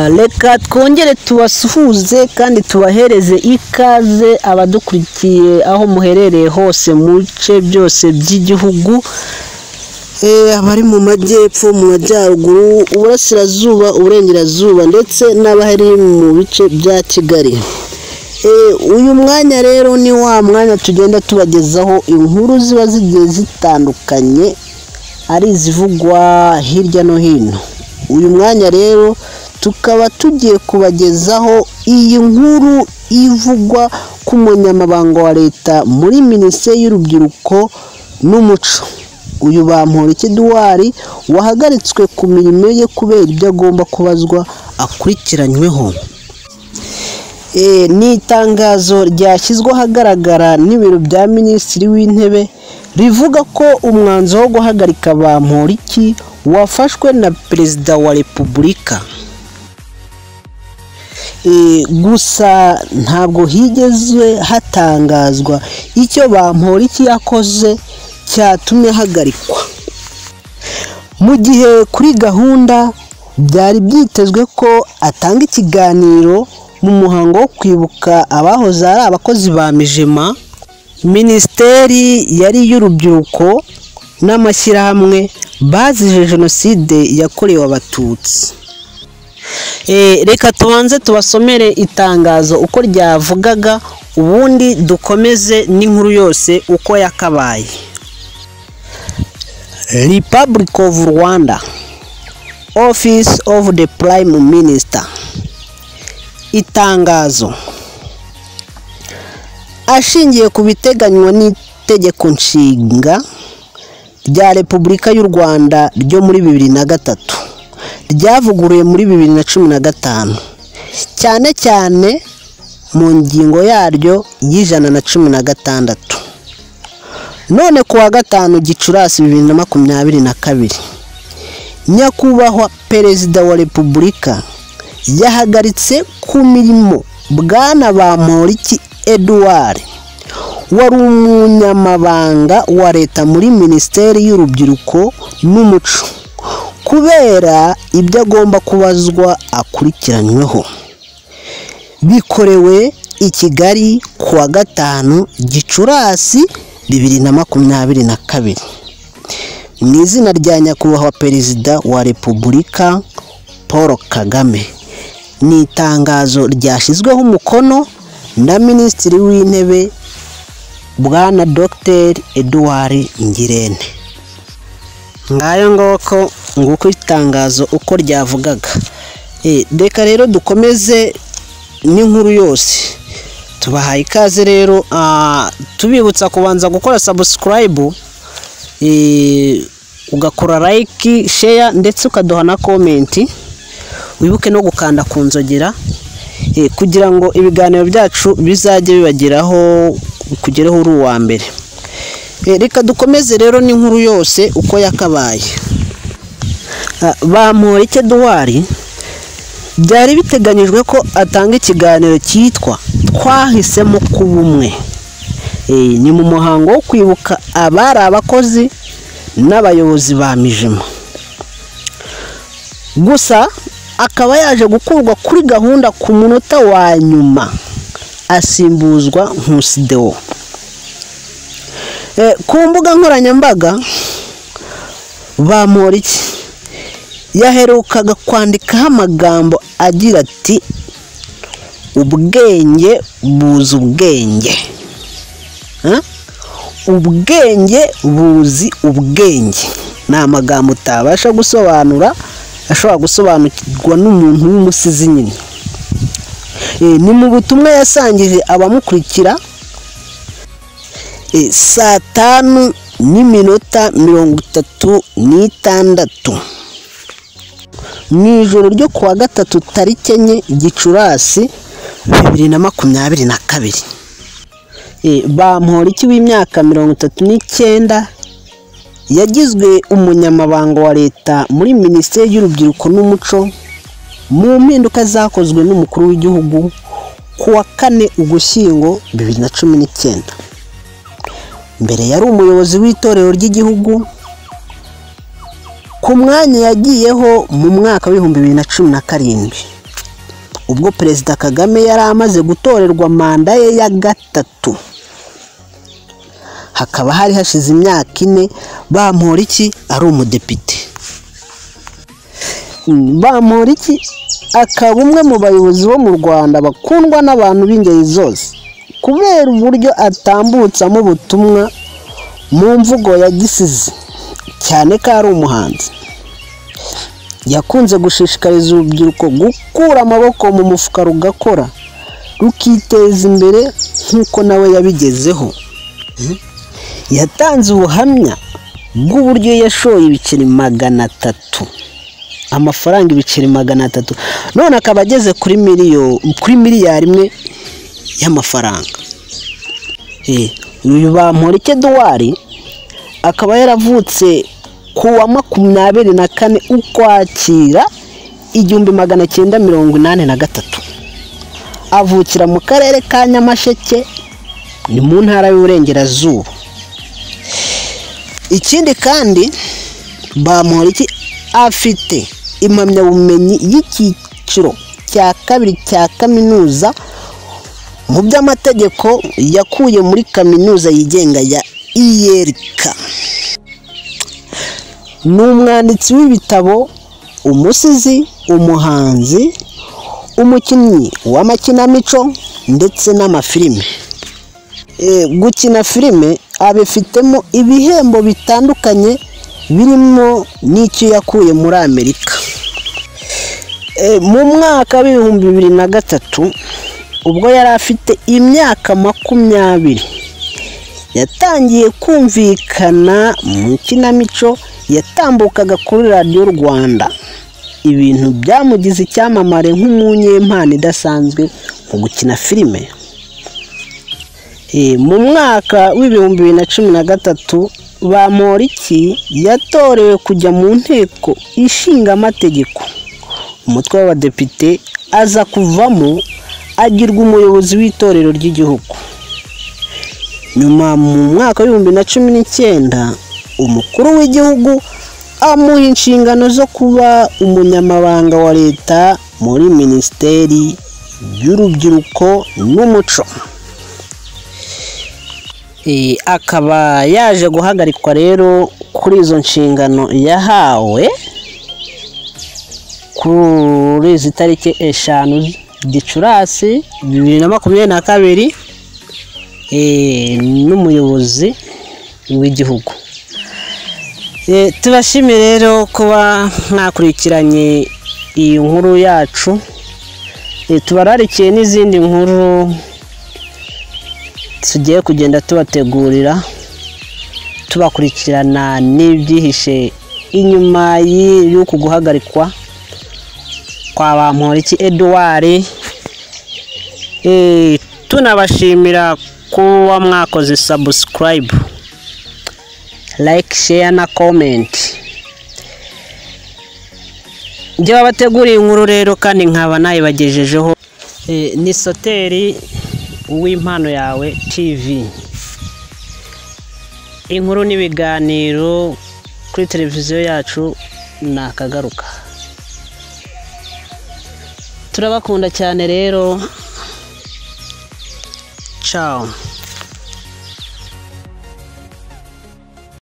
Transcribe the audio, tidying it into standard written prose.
Reka twongere tubasuhuze kandi tubahereze ikaze abadukurikiye aho muherereye hose mu bice byose by'igihugu, abari mu majyepfo, mu majyaruguru, uburasirazuba, uburengerazuba ndetse n'abari mu bice bya Kigali. Uyu mwanya rero ni wa mwanya tugenda tubagezaho inkuru ziba zigiye zitandukanye ari izivugwa hirya no hino. Uyu mwanya rero tukaba tugiye kubagezaho iyi nkuru ivugwa ku munyamabanga wa leta muri Minisiteri y'Urubyiruko n'Umuco. Uyu Bamporiki Edouard wahagaritswe ku mirimo ye kubera ibyo agomba kubazwa akurikiranyweho. Ni itangazo ryashyizwe ahagaragara n'ibiro bya Minisitiri w'Intebe rivuga ko umwanzuro wo guhagarika Bamporiki wafashwe na Perezida wa Repubulika. Gusa ntabwo higeze hatangazwa icyo Bamporiki yakoze cyatumye ahagarikwa. Mu gihe kuri gahunda byari byitezwe ko atanga ikiganiro mu muhango wo kwibuka abahoze ari abakozi ba Mijema, Minisiteri yari y'Urubyiruko n'amashyirahamwe bazize Jenoside yakorewe Abatutsi. Reka tubanze tubasomere itangazo uko ryavugaga, ubundi dukomeze n'inkuru yose uko yakabaye. Republic of Rwanda, Office of the Prime Minister. Itangazo ashingiye ku biteganywa n'itegeko nshinga rya Repubulika y'u Rwanda ryo muri 2003 ryavuguruye muri 2015, cyane cyane mu ngingo yaryo y'116. None kuwa 5 Gicurasi 2022 Nyakubahwa Perezida wa Repubulika yahagaritse ku mirimo Bwana Bamporiki Edouard wari umunyamabanga wa leta muri Minisiteri y'Urubyiruko n'Umuco kubera ibyo agomba kubazwa akurikiranyweho. Bikorewe i Kigali kuwa 5 Gicurasi 2022 mu izina rya Nyakubahwa Perezida wa Repubulika Paul Kagame. Ni itangazo ryashyizweho umukono na Minisitiri w'Intebe Bwana Dr Edouard Ngirente. Ngayo nguko itangazo uko ryavugaga. Reka rero dukomeze n'inkuru yose. Tubahaye ikaze rero, tubibutsa kubanza gukora subscribe, ugakora like, share ndetse ukaduha na comment. Wibuke no gukanda ku nzogera kugira ngo ibiganiro byacu bizajye bibageraho kugereho uri uwa mbere. Reka dukomeze rero n'inkuru yose uko yakabaye. Bamporiki Edouard byari biteganyijwe ko atanga ikiganiro cyitwa Twahisemo kuba umwe. Ni mu muhango wo kwibuka abari abakozi n'abayobozi ba Mijema. Gusa akaba yaje gukurwa kuri gahunda ku munota wa nyuma asimbuzwa Nkusi Deo. Ku mbuga nkoranyambaga Bamporiki yaherukaga kwandikaho amagambo agira ati ubwenge buzi ubwenge. Ubwenge buzi ubwenge ni amagambo utabasha gusobanura, ashobora gusobanukirwa n'umuntu w'umusizi nyine. Ni mu butumwa yasangije abamukurikira saa 5:36 mu ijoro ryo kuwa 3 tariki 4 Gicurasi 2022. Bamporiki w'imyaka 39 yagizwe umunyamabanga wa leta muri Minisiteri y'Urubyiruko n'Umuco mu mpinduka zakozwe n'umukuru w'igihugu kuwa 4 Ugushyingo 2019. Mbere yari umuyobozi w'itorero ry'igihugu ku mwanya yagiyeho mu mwaka wa 2017. ubwo Perezida Kagame yari amaze gutorerwa manda ye ya gatatu. Hakaba hari hashize imyaka 4 Bamporiki ari umudepite. Bamporiki akaba umwe mu bayobozi bo mu Rwanda bakundwa n'abantu b'ingeri zose kubera uburyo atambutsamo ubutumwa mu mvugo ya gisizi, cyane ko ari umuhanzi. Yakunze gushishikariza urubyiruko gukura amaboko mu mufuka rugakora rukiteza imbere nk'uko nawe yabigezeho. Yatanze ubuhamya bw'uburyo yashoye ibiceri 300, amafaranga ibiceri 300, none akaba ageze kuri miliyari 1 y'amafaranga. Uyu Bamporiki Edouard akaba yaravutse ku wa 24 Ukwakira 1983, avukira mu karere ka Nyamasheke, ni mu ntara y'Uburengerazuba. Ikindi kandi Bamporiki afite impamyabumenyi y'icyiciro cya 2 cya kaminuza mu by'amategeko yakuye muri kaminuza yigenga ya IERK. Ni umwanditsi w'ibitabo, umusizi, umuhanzi, umukinnyi w'amakinamico ndetse n'amafilime. Gukina filime abifitemo ibihembo bitandukanye birimo n'icyo yakuye muri Amerika. Mu mwaka wa 2003 ubwo yari afite imyaka 20, yatangiye kumvikana mu kinamico yatambukaga kuri Radio Rwanda. Ibintu byamugize icyamamare nk'umunyempano idasanzwe mu gukina filime. Mu mwaka wa 2013 Bamporiki yatorewe kujya mu nteko ishinga amategeko, umutwe w'abadepite, aza kuvamo agirwa umuyobozi w'itorero ry'igihugu. Nyuma mu mwaka wa 2019 umukuru w'igihugu amuha inshingano zo kuba umunyamabanga wa leta muri Minisiteri y'Urubyiruko n'Umuco. Akaba yaje guhagarikwa rero kuri izo nshingano yahawe kuri izi tariki 5 Gicurasi 2022 n'umuyobozi w'igihugu. Tubashimire rero kuba mwakurikiranye iyi nkuru yacu. Tubararikiye n'izindi nkuru tugiye kugenda tubategurira, tubakurikirana n'ibyihishe inyuma y'uko guhagarikwa kwa Bamporiki Edouard. Tunabashimira kuba mwakoze subscribe, like, share na comment. Njye babateguriye inkuru rero kandi nkaba nayibagejejeho. Ni Soteri w'impano yawe TV. Inkuru n'ibiganiro kuri televiziyo yacu nakagaruka. Turabakunda cyane rero. Ciao.